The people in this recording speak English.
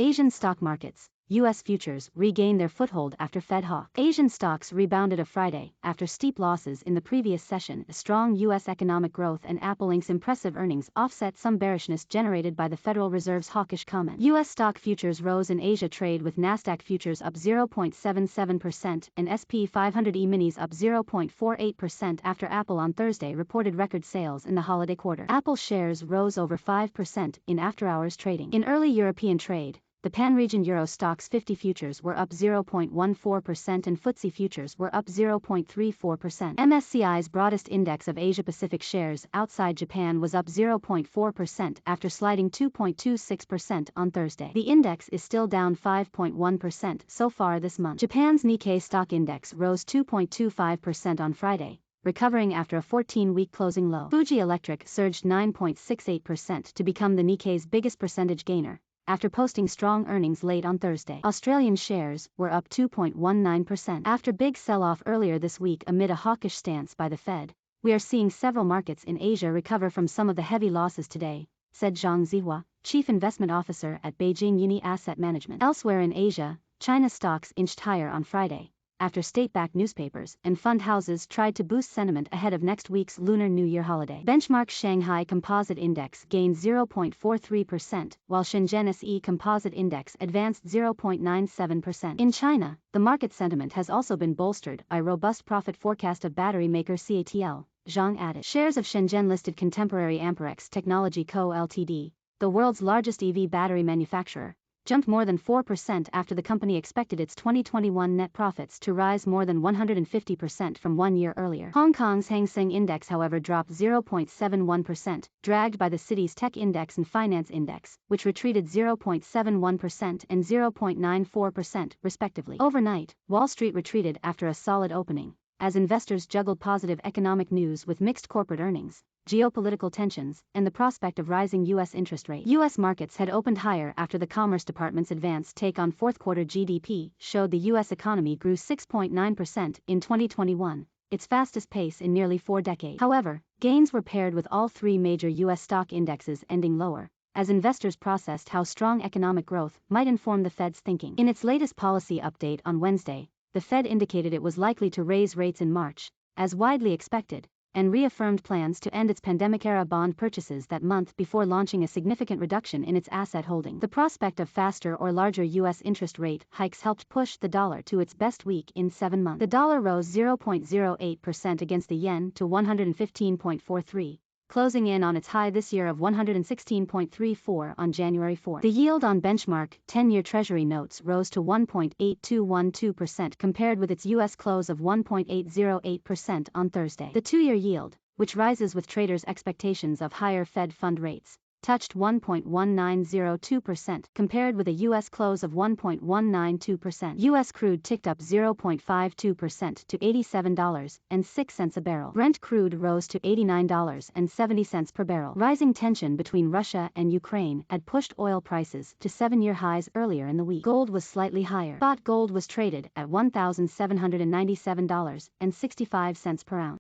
Asian stock markets. U.S. futures regain their foothold after Fed hawk. Asian stocks rebounded on Friday after steep losses in the previous session. Strong U.S. economic growth and Apple Inc.'s impressive earnings offset some bearishness generated by the Federal Reserve's hawkish comment. U.S. stock futures rose in Asia trade with Nasdaq futures up 0.77% and S&P 500 E-minis up 0.48% after Apple on Thursday reported record sales in the holiday quarter. Apple shares rose over 5% in after-hours trading. In early European trade, the pan-region Euro Stoxx 50 futures were up 0.14% and FTSE futures were up 0.34%. MSCI's broadest index of Asia-Pacific shares outside Japan was up 0.4% after sliding 2.26% on Thursday. The index is still down 5.1% so far this month. Japan's Nikkei stock index rose 2.25% on Friday, recovering after a 14-week closing low. Fuji Electric surged 9.68% to become the Nikkei's biggest percentage gainer, after posting strong earnings late on Thursday. Australian shares were up 2.19%. After big sell-off earlier this week amid a hawkish stance by the Fed, we are seeing several markets in Asia recover from some of the heavy losses today, said Zhang Zihua, Chief Investment Officer at Beijing Uni Asset Management. Elsewhere in Asia, China stocks inched higher on Friday, after state-backed newspapers and fund houses tried to boost sentiment ahead of next week's Lunar New Year holiday. Benchmark Shanghai Composite Index gained 0.43%, while Shenzhen SE Composite Index advanced 0.97%. In China, the market sentiment has also been bolstered by robust profit forecast of battery maker CATL, Zhang added. Shares of Shenzhen-listed contemporary Amperex Technology Co. Ltd., the world's largest EV battery manufacturer, jumped more than 4% after the company expected its 2021 net profits to rise more than 150% from 1 year earlier. Hong Kong's Hang Seng Index, however, dropped 0.71%, dragged by the city's Tech Index and Finance Index, which retreated 0.71% and 0.94%, respectively. Overnight, Wall Street retreated after a solid opening, as investors juggled positive economic news with mixed corporate earnings, geopolitical tensions, and the prospect of rising U.S. interest rates. U.S. markets had opened higher after the Commerce Department's advanced take on fourth-quarter GDP showed the U.S. economy grew 6.9% in 2021, its fastest pace in nearly 4 decades. However, gains were paired with all 3 major U.S. stock indexes ending lower, as investors processed how strong economic growth might inform the Fed's thinking. In its latest policy update on Wednesday, the Fed indicated it was likely to raise rates in March, as widely expected, and reaffirmed plans to end its pandemic-era bond purchases that month before launching a significant reduction in its asset holding. The prospect of faster or larger U.S. interest rate hikes helped push the dollar to its best week in 7 months. The dollar rose 0.08% against the yen to 115.43, closing in on its high this year of 116.34 on January 4. The yield on benchmark 10-year Treasury notes rose to 1.8212% compared with its U.S. close of 1.808% on Thursday. The 2-year yield, which rises with traders' expectations of higher Fed fund rates, touched 1.1902% compared with a U.S. close of 1.192%. U.S. crude ticked up 0.52% to $87.06 a barrel. Brent crude rose to $89.70 per barrel. Rising tension between Russia and Ukraine had pushed oil prices to 7-year highs earlier in the week. Gold was slightly higher. Spot gold was traded at $1,797.65 per ounce.